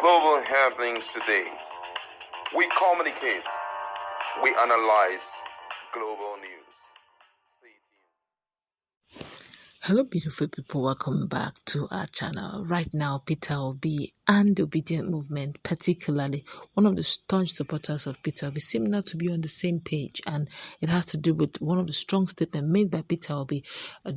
Global happenings today. We communicate. We analyze global news. Stay tuned. Hello beautiful people, welcome back to our channel. Right now, Peter Obi and the Obedient movement, particularly one of the staunch supporters of Peter Obi, seem not to be on the same page, and it has to do with one of the strong statements made by Peter Obi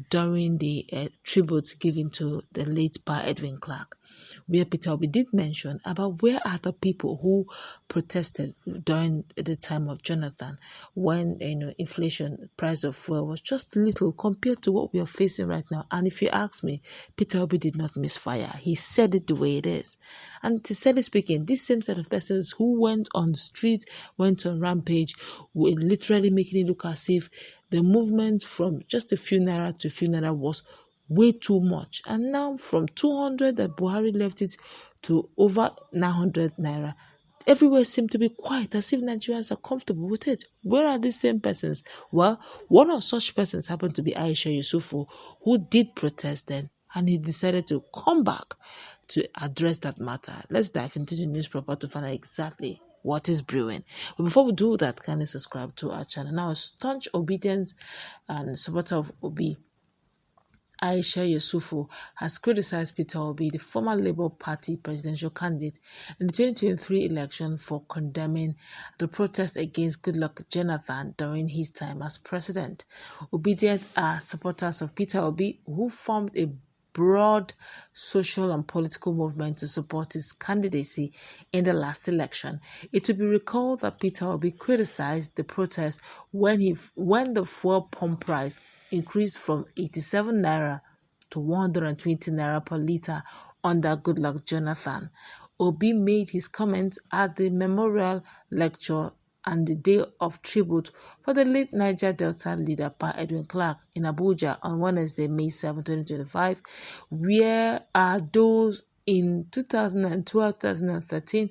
during the tributes given to the late Pa Edwin Clark, where Peter Obi did mention about where are the people who protested during the time of Jonathan, when inflation, price of fuel was just little compared to what we are facing right now. And if you ask me, Peter Obi did not misfire. He said it the way it is. And to sincerely speaking, this same set of persons who went on the street, went on rampage, were literally making it look as if the movement from just a few naira to a few naira was way too much. And now from 200 that Buhari left it to over 900 naira, everywhere seemed to be quiet, as if Nigerians are comfortable with it. Where are these same persons? Well, one of such persons happened to be Aisha Yesufu, who did protest then, and he decided to come back to address that matter. Let's dive into the news proper to find out exactly what is brewing. But before we do that, kindly subscribe to our channel. Now, a staunch Obidients and supporter of Obi, Aisha Yesufu, has criticized Peter Obi, the former Labour Party presidential candidate in the 2023 election, for condemning the protest against Goodluck Jonathan during his time as president. Obidients are supporters of Peter Obi, who formed a broad social and political movement to support his candidacy in the last election. It will be recalled that Peter Obi criticized the protest when the fuel pump price increased from 87 naira to 120 naira per litre under Goodluck Jonathan. Obi made his comments at the memorial lecture and the day of tribute for the late Niger Delta leader Pa Edwin Clark in Abuja on Wednesday, May 7, 2025. Where are those in 2012-2013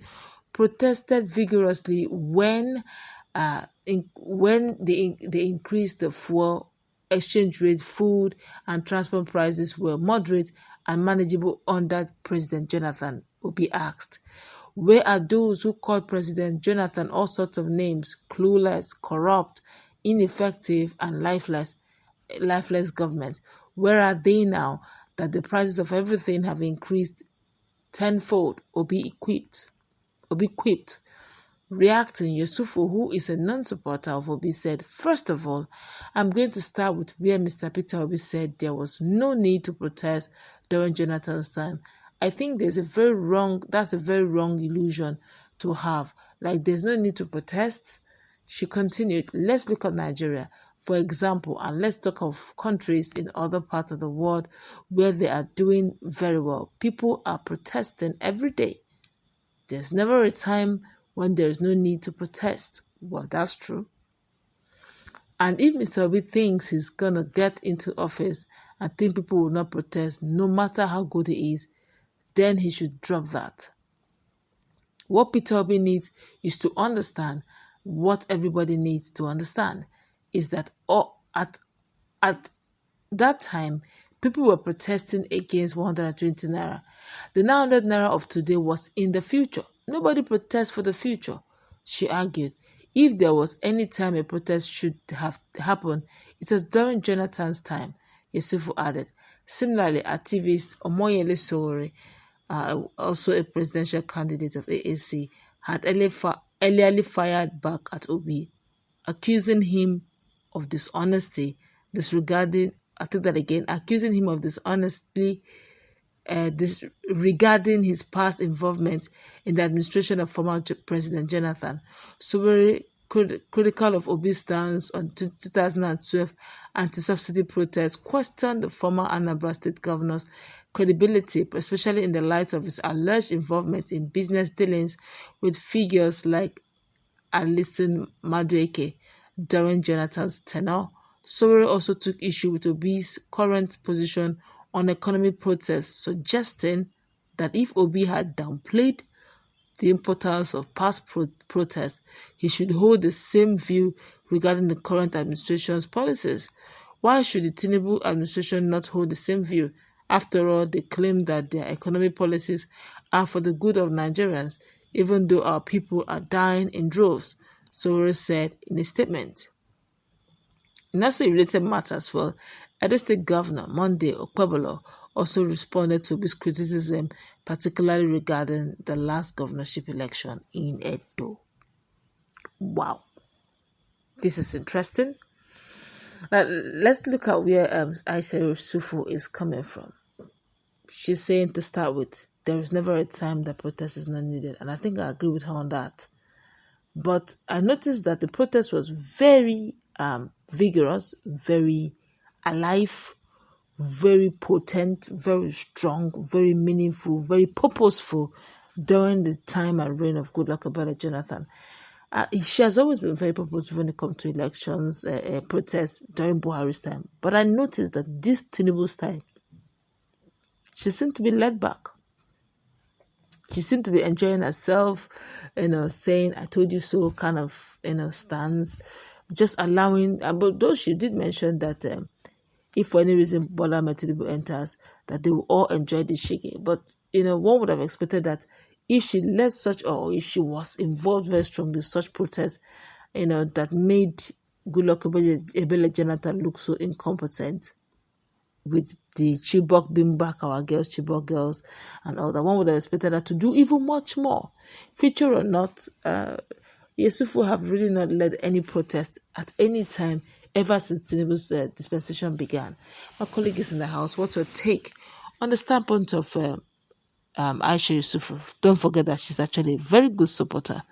protested vigorously when they increased the fuel exchange rate, food and transport prices were moderate and manageable under President Jonathan? Obi asked. Where are those who called President Jonathan all sorts of names, clueless, corrupt, ineffective and lifeless government? Where are they now that the prices of everything have increased tenfold? Obi quipped. Reacting, Yesufu, who is a non-supporter of Obi, said, "First of all, I'm going to start with where Mr. Peter Obi said there was no need to protest during Jonathan's time. I think that's a very wrong illusion to have. Like, there's no need to protest." She continued, "Let's look at Nigeria, for example, and let's talk of countries in other parts of the world where they are doing very well. People are protesting every day. There's never a time when there is no need to protest." Well, that's true. And if Mr. Obi thinks he's going to get into office and think people will not protest, no matter how good he is, then he should drop that. What Peter Obi needs is to understand what everybody needs to understand, is that at that time, people were protesting against 120 naira. The 900 naira of today was in the future. Nobody protests for the future, she argued. If there was any time a protest should have happened, it was during Jonathan's time, Yesufu added. Similarly, activist Omoyele Sowore, also a presidential candidate of AAC, had earlier fired back at Obi, accusing him of dishonesty, accusing him of dishonesty regarding his past involvement in the administration of former President Jonathan. Sowore, critical of Obi's stance on 2012 anti-subsidy protests, questioned the former Anambra State governor's credibility, especially in the light of his alleged involvement in business dealings with figures like Alison Madueke during Jonathan's tenure. Sowore also took issue with Obi's current position on economic protests, suggesting that if Obi had downplayed the importance of past protests, he should hold the same view regarding the current administration's policies. Why should the Tinubu administration not hold the same view? After all, they claim that their economic policies are for the good of Nigerians, even though our people are dying in droves, Sowore said in a statement. In also related matters, well, Edo State Governor Monday Okpebolo also responded to this criticism, particularly regarding the last governorship election in Edo. Wow, this is interesting. Let's look at where Aisha Yesufu is coming from. She's saying, to start with, there is never a time that protest is not needed, and I think I agree with her on that. But I noticed that the protest was very vigorous, very alive, very potent, very strong, very meaningful, very purposeful during the time and reign of Goodluck Jonathan. She has always been very purposeful when it comes to elections, protests during Buhari's time. But I noticed that this Tinubu's time, she seemed to be laid back. She seemed to be enjoying herself, saying, I told you so kind of, stance, just allowing, but though she did mention that if for any reason Bola Tinubu enters, that they will all enjoy the shege. But, one would have expected that if she led such, or if she was involved very strongly in such protests, that made Goodluck Jonathan look so incompetent, with the Chibok being back, our girls, Chibok girls, and all that, one would have expected her to do even much more. Feature or not, Yesufu have really not led any protest at any time ever since Tinubu's dispensation began. My colleague is in the house. What's your take on the standpoint of Aisha Yesufu? Don't forget that she's actually a very good supporter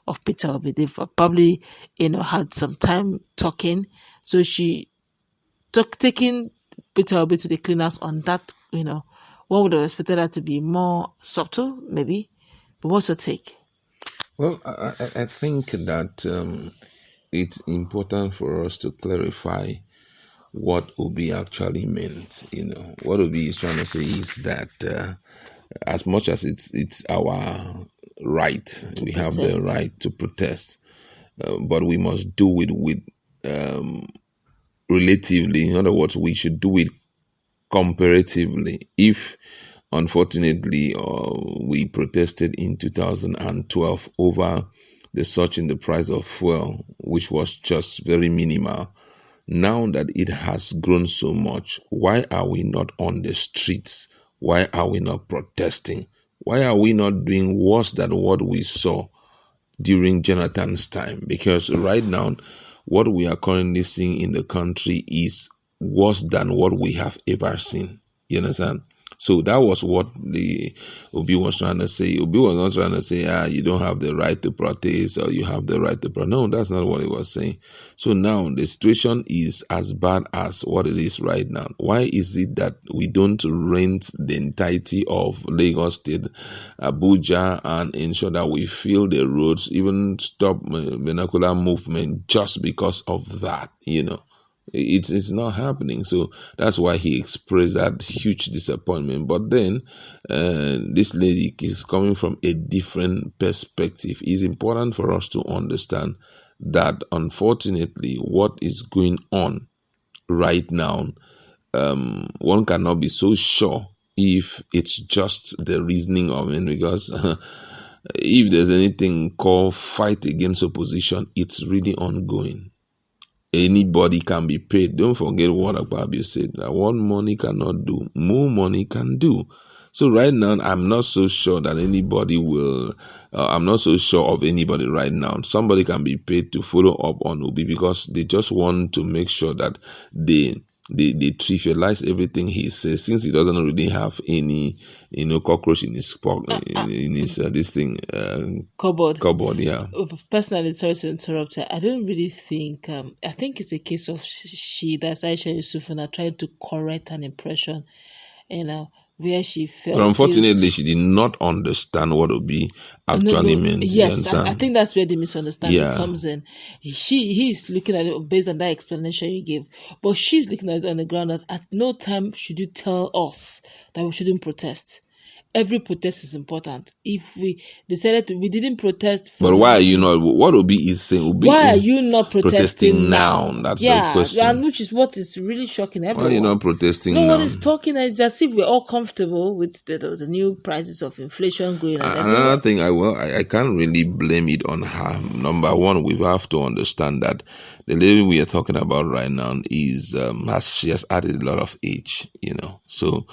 of Peter Obi. They've probably, had some time talking. So she taking Peter Obi to the cleaners on that, one would have expected her to be more subtle, maybe. But what's your take? Well, I think that it's important for us to clarify what Obi actually meant. What Obi is trying to say is that as much as it's our right, we have the right to protest, but we must do it with relatively. In other words, we should do it comparatively. If unfortunately we protested in 2012 over the surge in the price of fuel, which was just very minimal, now that it has grown so much, why are we not on the streets? Why are we not protesting? Why are we not doing worse than what we saw during Jonathan's time? Because right now, what we are currently seeing in the country is worse than what we have ever seen. You understand? So that was what the Obi was trying to say. Obi was not trying to say, you don't have the right to protest, or you have the right to protest. No, that's not what he was saying. So now the situation is as bad as what it is right now. Why is it that we don't rent the entirety of Lagos State, Abuja, and ensure that we fill the roads, even stop vernacular movement just because of that, It's not happening. So that's why he expressed that huge disappointment. But then this lady is coming from a different perspective. It's important for us to understand that unfortunately what is going on right now, one cannot be so sure if it's just the reasoning of it, because if there's anything called fight against opposition, it's really ongoing. Anybody can be paid. Don't forget what Akpabio said, that what money cannot do, more money can do. So right now, I'm not so sure that anybody will, I'm not so sure of anybody right now. Somebody can be paid to follow up on Obi because they just want to make sure that they trivialize everything he says, since he doesn't really have any, cockroach in his this thing cupboard. Yeah. Personally, sorry to interrupt her. I don't really think. I think it's a case of that's Aisha Yesufu trying to correct an impression, where she felt. But unfortunately, she did not understand what Obi actually meant. Yes, I think that's where the misunderstanding comes in. He's looking at it based on that explanation you gave, but she's looking at it on the ground that at no time should you tell us that we shouldn't protest. every protest is important. If we decided we didn't protest. But why are you not? What Obi is saying? Obi why are you not protesting now? That's the question. And which is what is really shocking everyone. Why are you not protesting now? No one is talking. It's as if we're all comfortable with the new prices of inflation going on. Another thing, I can't really blame it on her. Number one, we have to understand that the lady we are talking about right now is she has added a lot of age, so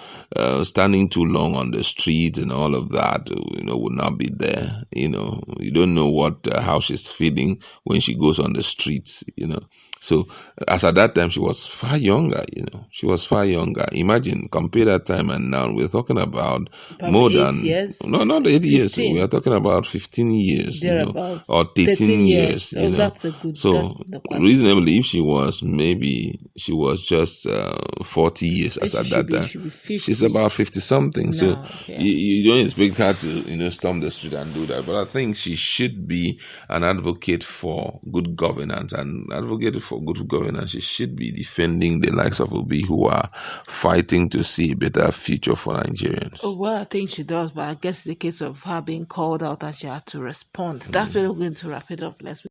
standing too long on the street and all of that, would not be there. You don't know how she's feeling when she goes on the streets, So as at that time, she was far younger, She was far younger. Imagine, compare that time and now. We're talking about probably more than 8 years. No, not 8 years. We are talking about 15 years, or 13 years. That's a good. So reasonably, if she was just 40 years as at that time. She's about 50 something. So you don't expect her to storm the street and do that. But I think she should be an advocate for good governance, and advocate for good governance, she should be defending the likes of Obi, who are fighting to see a better future for Nigerians. Oh, well, I think she does, but I guess it's a case of her being called out and she had to respond. That's where we're going to wrap it up. Let's